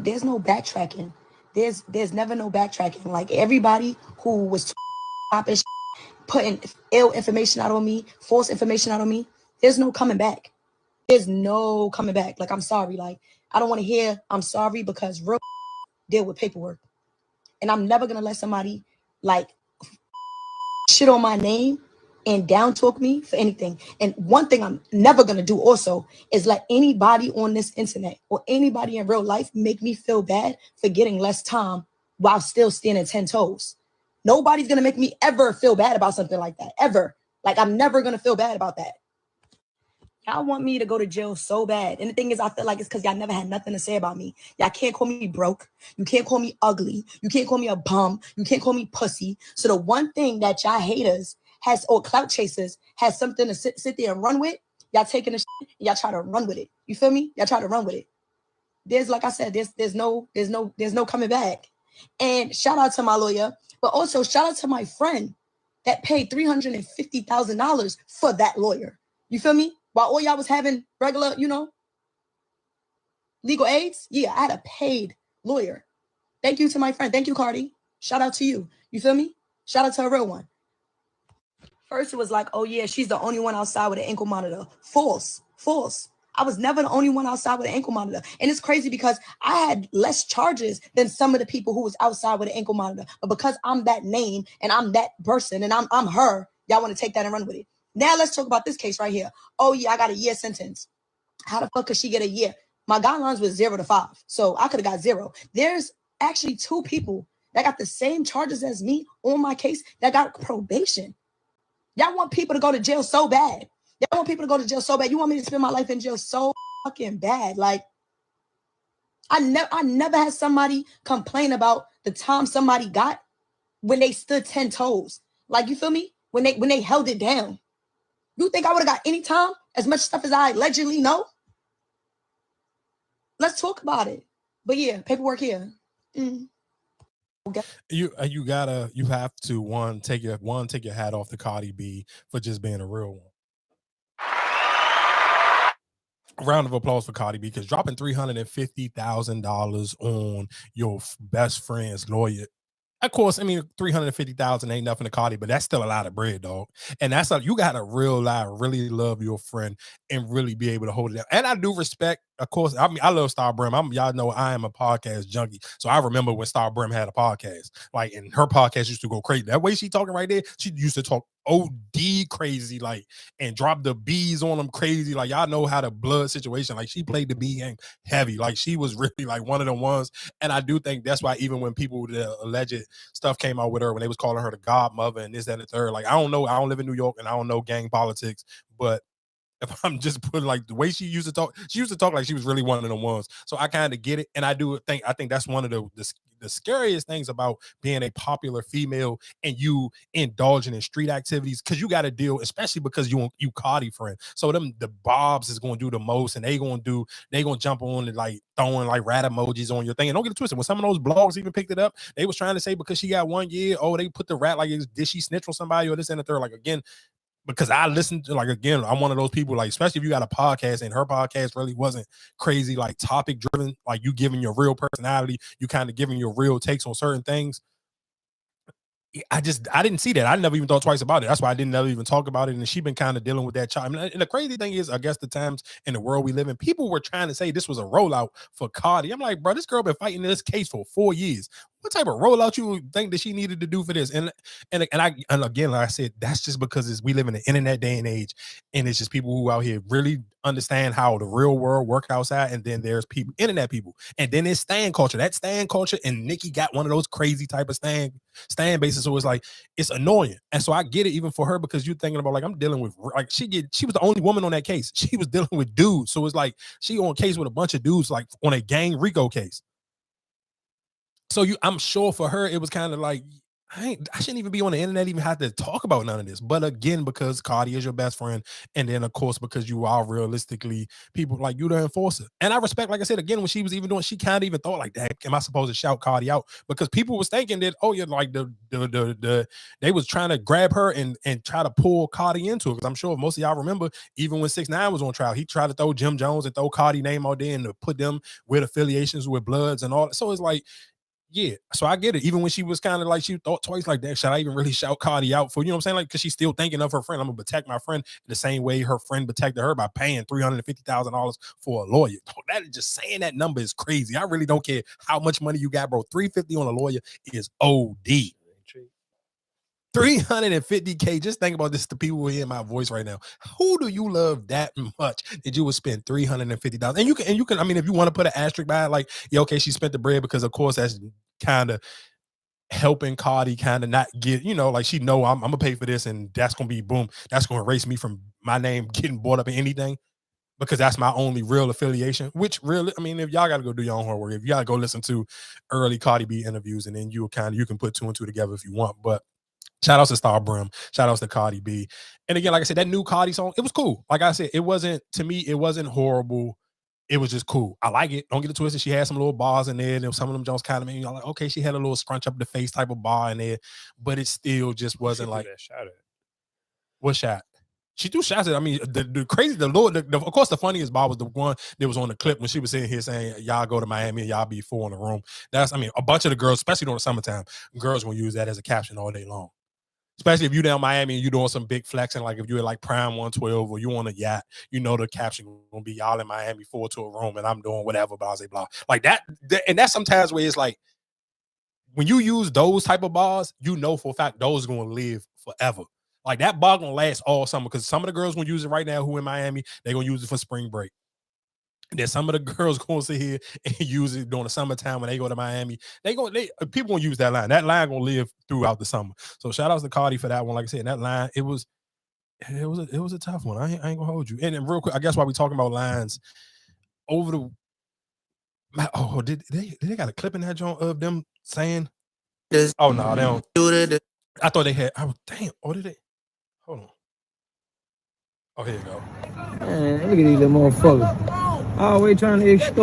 there's no backtracking. There's never no backtracking. Like everybody who was putting ill information out on me, false information out on me, there's no coming back. There's no coming back. Like, I'm sorry. Like, I don't want to hear I'm sorry, because real deal with paperwork. And I'm never gonna let somebody like shit on my name and down talk me for anything. And one thing I'm never gonna do also is let anybody on this internet or anybody in real life make me feel bad for getting less time while still standing 10 toes. Nobody's gonna make me ever feel bad about something like that. Ever. Like, I'm never gonna feel bad about that. Y'all want me to go to jail so bad. And the thing is, I feel like it's because y'all never had nothing to say about me. Y'all can't call me broke. You can't call me ugly. You can't call me a bum. You can't call me pussy. So the one thing that y'all haters has, or clout chasers, has something to sit there and run with, y'all taking the shit and y'all try to run with it. You feel me? Y'all try to run with it. There's, like I said, there's no coming back. And shout out to my lawyer, but also shout out to my friend that paid $350,000 for that lawyer. You feel me? While all y'all was having regular, legal aids, yeah, I had a paid lawyer. Thank you to my friend. Thank you, Cardi. Shout out to you. You feel me? Shout out to a real one. First, it was like, oh yeah, she's the only one outside with an ankle monitor. False. I was never the only one outside with an ankle monitor. And it's crazy because I had less charges than some of the people who was outside with an ankle monitor. But because I'm that name and I'm that person and I'm her, y'all want to take that and run with it. Now let's talk about this case right here. Oh yeah, I got a year sentence. How the fuck could she get a year? My guidelines was 0 to 5. So I could have got 0. There's actually 2 people that got the same charges as me on my case that got probation. Y'all want people to go to jail so bad. Y'all want people to go to jail so bad. You want me to spend my life in jail so fucking bad. Like, I never had somebody complain about the time somebody got when they stood 10 toes. Like, you feel me? When they held it down. You think I would have got any time? As much stuff as I allegedly know? Let's talk about it. But yeah, paperwork here. Okay. You have to take your hat off to Cardi B for just being a real one. Round of applause for Cardi B, because dropping $350,000 on your best friend's lawyer. Of course, I mean, 350,000 ain't nothing to Cardi, but that's still a lot of bread, dog. And that's you gotta really love your friend and really be able to hold it down. And I do respect, of course. I mean, I love Star Brim. Y'all know I am a podcast junkie, so I remember when Star Brim had a podcast, like, and her podcast used to go crazy. That way she talking right there, she used to talk OD crazy, like, and drop the B's on them crazy. Like, y'all know how the blood situation. Like, she played the B game heavy. Like, she was really like one of the ones. And I do think that's why even when people, the alleged stuff came out with her, when they was calling her the godmother and this, that, and the third, like, I don't know. I don't live in New York and I don't know gang politics, but if I'm just putting, like, the way she used to talk like she was really one of the ones. So I kind of get it. And I think that's one of the scariest things about being a popular female and you indulging in street activities, because you got to deal, especially because you Cardi friend. So the Bobs is going to do the most, and they going to jump on and like throwing like rat emojis on your thing. And don't get it twisted, when some of those blogs even picked it up, they was trying to say because she got 1 year, oh, they put the rat, like, did she snitch on somebody or this and the third? Like, again, because I listened to, like, again, I'm one of those people, like, especially if you got a podcast and her podcast really wasn't crazy, like, topic driven, like, you giving your real personality, you kind of giving your real takes on certain things. I didn't see that. I never even thought twice about it. That's why I didn't never even talk about it. And she been kind of dealing with that child. I mean, and the crazy thing is, I guess the times in the world we live in, people were trying to say this was a rollout for Cardi. I'm like, bro, this girl been fighting this case for 4 years. What type of rollout you think that she needed to do for this? And again, like I said, that's just because we live in the internet day and age, and it's just people who out here really understand how the real world work outside. And then there's people, internet people, and then there's stan culture. That stan culture, and Nicki got one of those crazy type of stan bases. So it's like, it's annoying. And so I get it even for her, because you're thinking about, like, I'm dealing with, like, she was the only woman on that case. She was dealing with dudes. So it's like she on a case with a bunch of dudes, like on a gang RICO case. So I'm sure for her, it was kind of like, I shouldn't even be on the internet, even have to talk about none of this. But again, because Cardi is your best friend, and then of course because you are realistically people like you the enforcer. And I respect, like I said, again, when she was even doing, she kind of even thought like, "Dang, am I supposed to shout Cardi out?" Because people was thinking that, oh yeah, like they was trying to grab her and try to pull Cardi into it. Because I'm sure most of y'all remember, even when 6ix9ine was on trial, he tried to throw Jim Jones and throw Cardi name out there and to put them with affiliations with Bloods and all. So it's like, yeah, so I get it. Even when she was kind of like, she thought twice like that, should I even really shout Cardi out for, you know what I'm saying? Like, because she's still thinking of her friend. I'm gonna protect my friend in the same way her friend protected her by paying $350,000 for a lawyer. That is just saying that number is crazy. I really don't care how much money you got, bro. $350 on a lawyer is OD. $350K. Just think about this. The people who hear my voice right now. Who do you love that much that you would spend $350? And you can. I mean, if you want to put an asterisk by it, like, yeah, okay, she spent the bread because of course that's kind of helping Cardi kind of not get, you know, like she know I'm gonna pay for this, and that's gonna be boom. That's gonna erase me from my name getting brought up in anything. Because that's my only real affiliation, which really, I mean, if y'all got to go do your own homework, if you got to go listen to early Cardi B interviews, and then you can put two and two together if you want. But shout outs to Star Brim. Shout outs to Cardi B. And again, like I said, that new Cardi song, it was cool. Like I said, it wasn't, to me, it wasn't horrible. It was just cool. I like it. Don't get it twisted. She had some little bars in there. And some of them Jones kind of made me like, okay, she had a little scrunch up the face type of bar in there, but it still just wasn't like. That shot at. What shot? She threw shots at. I mean, the crazy, the Lord, of course, the funniest bar was the one that was on the clip when she was sitting here saying, "Y'all go to Miami and y'all be 4 in the room." That's, I mean, a bunch of the girls, especially during the summertime, girls will use that as a caption all day long. Especially if you down Miami and you doing some big flexing, like if you're like Prime 112 or you on a yacht, you know the caption gonna be y'all in Miami 4 to a room and I'm doing whatever, blah blah blah. Like that, and that's sometimes where it's like when you use those type of bars, you know for a fact those are gonna live forever. Like that bar gonna last all summer because some of the girls gonna use it right now who in Miami, they're gonna use it for spring break. And then some of the girls gonna sit here and use it during the summertime when they go to Miami. People gonna use that line. That line gonna live throughout the summer. So shout outs to Cardi for that one. Like I said, that line, it was a tough one. I ain't gonna hold you. And then real quick, I guess while we talking about lines, over the did they got a clip in that joint of them saying this? Oh no, they don't. I thought they had. Damn. Oh, did they? Hold on. Oh, here you go. Man, look at these little motherfuckers. Always trying to extort.